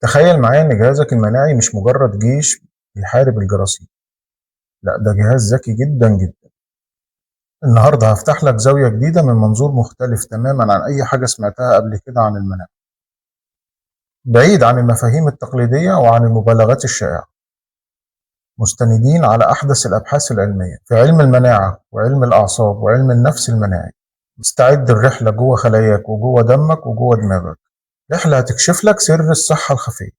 تخيل معايا إن جهازك المناعي مش مجرد جيش بيحارب الجراثيم، لأ ده جهاز ذكي جدا جدا. النهارده هفتح لك زاوية جديدة من منظور مختلف تماما عن أي حاجة سمعتها قبل كده عن المناعة، بعيد عن المفاهيم التقليدية وعن المبالغات الشائعة، مستندين على أحدث الأبحاث العلمية في علم المناعة وعلم الأعصاب وعلم النفس المناعي. استعد الرحلة جوه خلاياك وجوه دمك وجوه دماغك، رحلة هتكشف لك سر الصحة الخفية.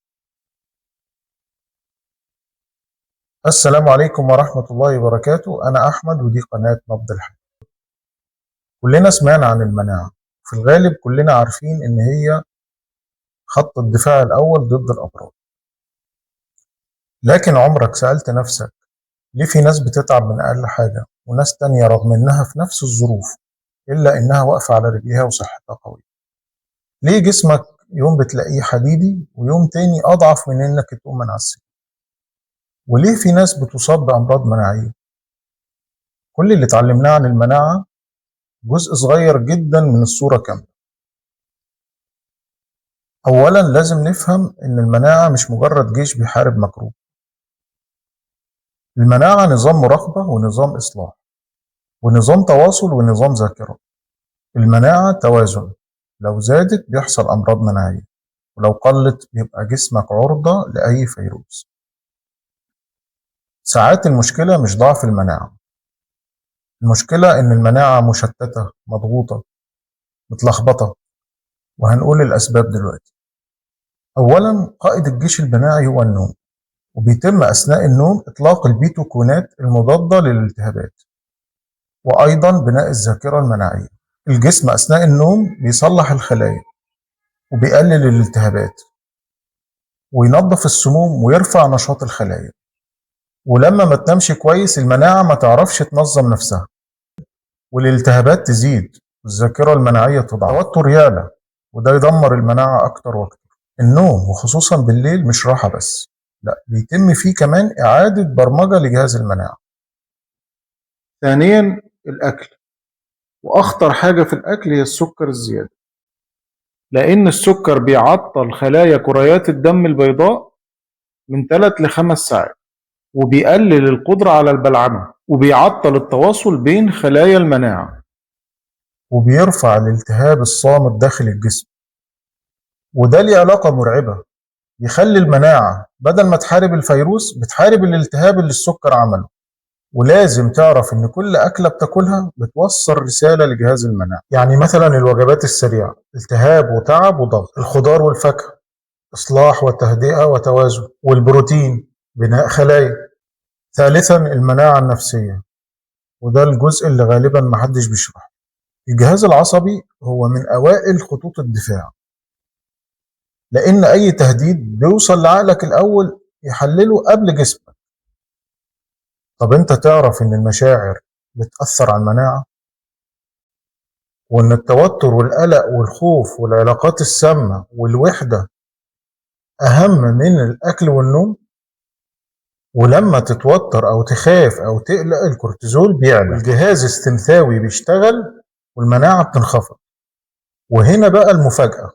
السلام عليكم ورحمة الله وبركاته. أنا أحمد ودي قناة نبض الحياة. كلنا سمعنا عن المناعة، في الغالب كلنا عارفين إن هي خط الدفاع الأول ضد الأمراض. لكن عمرك سألت نفسك ليه في ناس بتتعب من أقل حاجة وناس تانية رغم إنها في نفس الظروف إلا إنها واقفة على رجليها وصحتها قوية؟ ليه جسمك يوم بتلاقيه حديدي ويوم تاني أضعف من إنك تقوم من على السرير؟ وليه في ناس بتصاب بأمراض مناعية؟ كل اللي اتعلمناه عن المناعة جزء صغير جدا من الصورة كاملة. أولا لازم نفهم إن المناعة مش مجرد جيش بيحارب مكروه. المناعة نظام مراقبة ونظام إصلاح ونظام تواصل ونظام ذاكرة. المناعة توازن، لو زادت بيحصل أمراض مناعية، ولو قلت بيبقى جسمك عرضة لأي فيروس. ساعات المشكلة مش ضعف المناعة، المشكلة إن المناعة مشتتة، مضغوطة، متلخبطة، وهنقول الأسباب دلوقتي. أولا قائد الجيش المناعي هو النوم، وبيتم أثناء النوم إطلاق البيتوكونات المضادة للالتهابات، وأيضا بناء الذاكرة المناعية. الجسم أثناء النوم بيصلح الخلايا وبيقلل الالتهابات وينظف السموم ويرفع نشاط الخلايا. ولما ما تنامش كويس المناعة ما تعرفش تنظم نفسها والالتهابات تزيد والذاكرة المناعية تضعف، التوتر يعلى وده يدمر المناعة أكتر وأكتر. النوم وخصوصا بالليل مش راحة بس، لا بيتم فيه كمان إعادة برمجة لجهاز المناعة. ثانيا الأكل، وأخطر حاجة في الأكل هي السكر الزيادة، لأن السكر بيعطل خلايا كريات الدم البيضاء من 3 ل 5 ساعات، وبيقلل القدرة على البلعمة، وبيعطل التواصل بين خلايا المناعة، وبيرفع الالتهاب الصامت داخل الجسم. وده ليه علاقة مرعبة، بيخلي المناعة بدل ما تحارب الفيروس بتحارب الالتهاب اللي السكر عمله. ولازم تعرف إن كل أكلة بتاكلها بتوصل رسالة لجهاز المناعة. يعني مثلا الوجبات السريعة التهاب وتعب وضغط، الخضار والفاكهة إصلاح وتهدئة وتوازن، والبروتين بناء خلايا. ثالثا المناعة النفسية، وده الجزء اللي غالبا محدش بيشرحه. الجهاز العصبي هو من أوائل خطوط الدفاع، لأن أي تهديد بيوصل لعقلك الأول يحلله قبل جسمك. طب أنت تعرف إن المشاعر بتأثر على المناعة؟ وإن التوتر والقلق والخوف والعلاقات السامة والوحدة أهم من الأكل والنوم؟ ولما تتوتر أو تخاف أو تقلق الكورتيزول بيعلى، الجهاز السمثاوي بيشتغل والمناعة بتنخفض. وهنا بقى المفاجأة،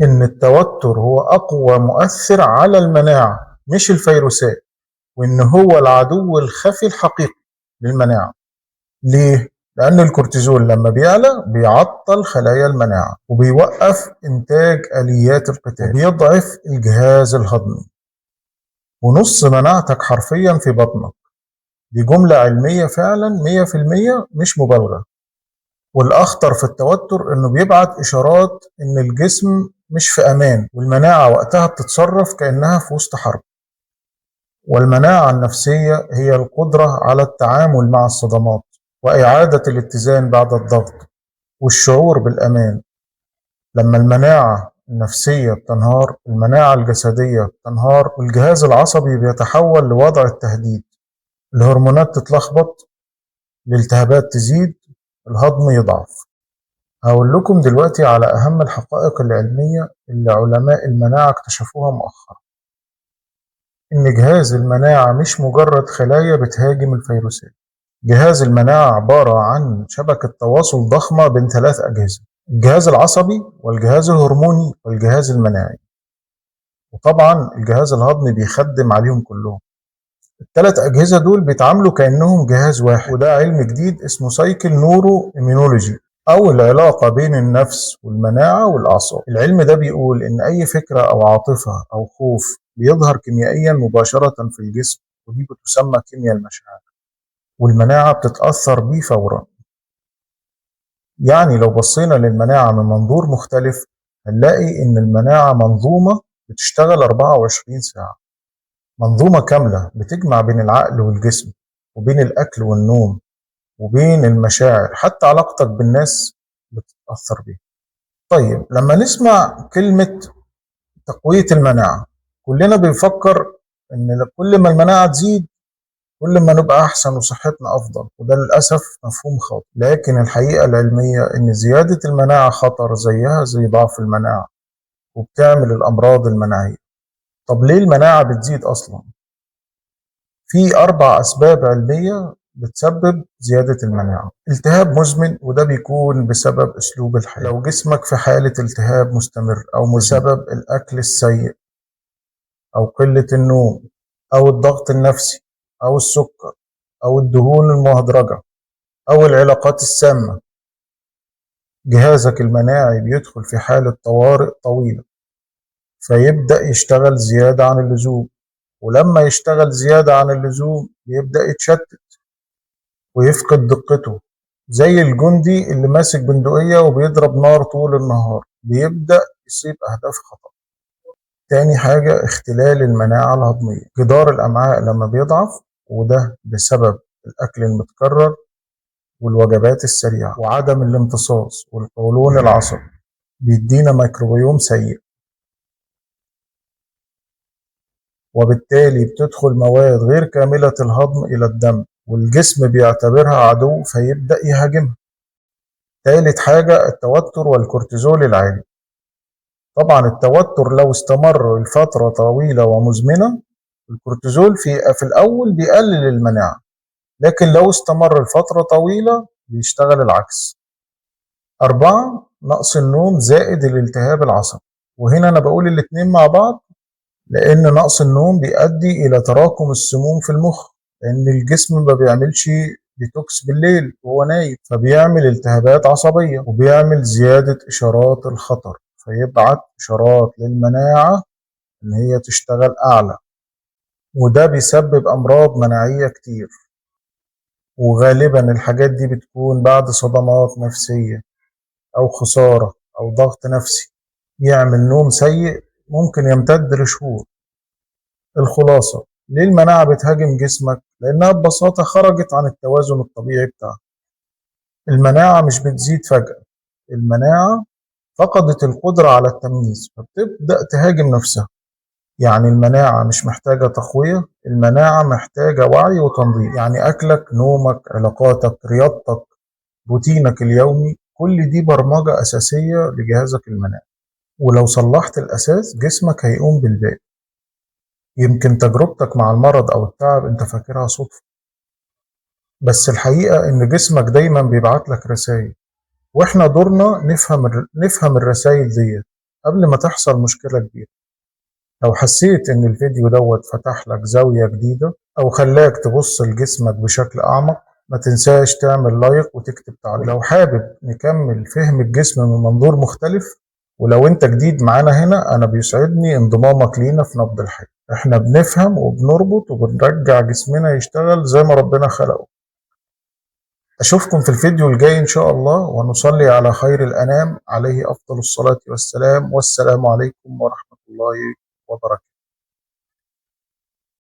إن التوتر هو أقوى مؤثر على المناعة مش الفيروسات، وإن هو العدو الخفي الحقيقي للمناعة. ليه؟ لأن الكورتيزول لما بيعلى بيعطل خلايا المناعة وبيوقف إنتاج آليات القتال وبيضعف الجهاز الهضمي، ونص مناعتك حرفيا في بطنك. دي جملة علمية فعلا 100% مش مبالغة. والأخطر في التوتر إنه بيبعت إشارات إن الجسم مش في أمان، والمناعة وقتها بتتصرف كأنها في وسط حرب. والمناعة النفسية هي القدرة على التعامل مع الصدمات وإعادة الاتزان بعد الضغط والشعور بالأمان. لما المناعة النفسية بتنهار المناعة الجسدية بتنهار، والجهاز العصبي بيتحول لوضع التهديد. الهرمونات تتلخبط، الالتهابات تزيد، الهضم يضعف. هقول لكم دلوقتي على أهم الحقائق العلمية اللي علماء المناعة اكتشفوها مؤخرا. إن جهاز المناعة مش مجرد خلايا بتهاجم الفيروسات. جهاز المناعة عبارة عن شبكة تواصل ضخمة بين 3 أجهزة: الجهاز العصبي والجهاز الهرموني والجهاز المناعي. وطبعا الجهاز الهضمي بيخدم عليهم كلهم. الثلاث أجهزة دول بيتعاملوا كأنهم جهاز واحد، وده علم جديد اسمه سايكل نورو إيمينولوجي، أو العلاقة بين النفس والمناعة والأعصاب. العلم ده بيقول إن أي فكرة أو عاطفة أو خوف بيظهر كيميائيا مباشرة في الجسم، ودي بتسمى كيمياء المشاعر، والمناعة بتتأثر بيه فورا. يعني لو بصينا للمناعة من منظور مختلف هنلاقي إن المناعة منظومة بتشتغل 24 ساعة، منظومة كاملة بتجمع بين العقل والجسم وبين الأكل والنوم وبين المشاعر، حتى علاقتك بالناس بتتأثر بيها. طيب لما نسمع كلمة تقوية المناعة كلنا بنفكر إن كل ما المناعة تزيد كل ما نبقى أحسن وصحتنا أفضل، وده للأسف مفهوم خاطئ. لكن الحقيقة العلمية إن زيادة المناعة خطر زيها زي ضعف المناعة، وبتعمل الأمراض المناعية. طب ليه المناعة بتزيد أصلا؟ في 4 أسباب علمية بتسبب زيادة المناعة. التهاب مزمن، وده بيكون بسبب أسلوب الحياة. لو جسمك في حالة التهاب مستمر أو بسبب الأكل السيء أو قلة النوم أو الضغط النفسي أو السكر أو الدهون المهدرجة أو العلاقات السامة، جهازك المناعي بيدخل في حالة طوارئ طويلة، فيبدأ يشتغل زيادة عن اللزوم، ولما يشتغل زيادة عن اللزوم بيبدأ يتشتت ويفقد دقته، زي الجندي اللي ماسك بندقية وبيضرب نار طول النهار، بيبدأ يصيب أهداف خطأ. تاني حاجة اختلال المناعة الهضمية، جدار الأمعاء لما بيضعف، وده بسبب الأكل المتكرر والوجبات السريعة وعدم الامتصاص والقولون العصبي، بيدينا ميكروبيوم سيء، وبالتالي بتدخل مواد غير كاملة الهضم إلى الدم والجسم بيعتبرها عدو فيبدأ يهاجمها. ثالث حاجة التوتر والكورتيزول العالي. طبعا التوتر لو استمر لفترة طويلة ومزمنة، الكورتيزول في الأول بيقلل المناعة، لكن لو استمر لفترة طويلة بيشتغل العكس. 4 نقص النوم زائد الالتهاب العصبي، وهنا أنا بقول الاتنين مع بعض لأن نقص النوم بيؤدي إلى تراكم السموم في المخ، لأن الجسم ما بيعملش ديتوكس بالليل وهو نايم، فبيعمل التهابات عصبية وبيعمل زيادة إشارات الخطر، فيبعت إشارات للمناعة إن هي تشتغل أعلى، وده بيسبب أمراض مناعية كتير، وغالبا الحاجات دي بتكون بعد صدمات نفسية أو خسارة أو ضغط نفسي، يعمل نوم سيء ممكن يمتد لشهور. الخلاصة، ليه المناعة بتهاجم جسمك؟ لأنها ببساطة خرجت عن التوازن الطبيعي بتاعها. المناعة مش بتزيد فجأة، المناعة فقدت القدرة على التمييز فبتبدأ تهاجم نفسها. يعني المناعة مش محتاجة تقوية، المناعة محتاجة وعي وتنظيم. يعني أكلك، نومك، علاقاتك، رياضتك، روتينك اليومي، كل دي برمجة أساسية لجهازك المناعي، ولو صلحت الأساس جسمك هيقوم بالباقي. يمكن تجربتك مع المرض أو التعب أنت فاكرها صدفة، بس الحقيقة إن جسمك دايما بيبعت لك رسائل، وإحنا دورنا نفهم الرسائل دي قبل ما تحصل مشكلة كبيرة. لو حسيت إن الفيديو دوت فتح لك زاوية جديدة أو خلاك تبص لجسمك بشكل أعمق، ما تنساش تعمل لايك وتكتب تعليق. لو حابب نكمل فهم الجسم من منظور مختلف، ولو انت جديد معانا هنا، انا بيسعدني انضمامك لينا في نبض الحياة. احنا بنفهم وبنربط وبنرجع جسمنا يشتغل زي ما ربنا خلقه. اشوفكم في الفيديو الجاي ان شاء الله، ونصلي على خير الانام عليه افضل الصلاة والسلام، والسلام عليكم ورحمة الله وبركاته.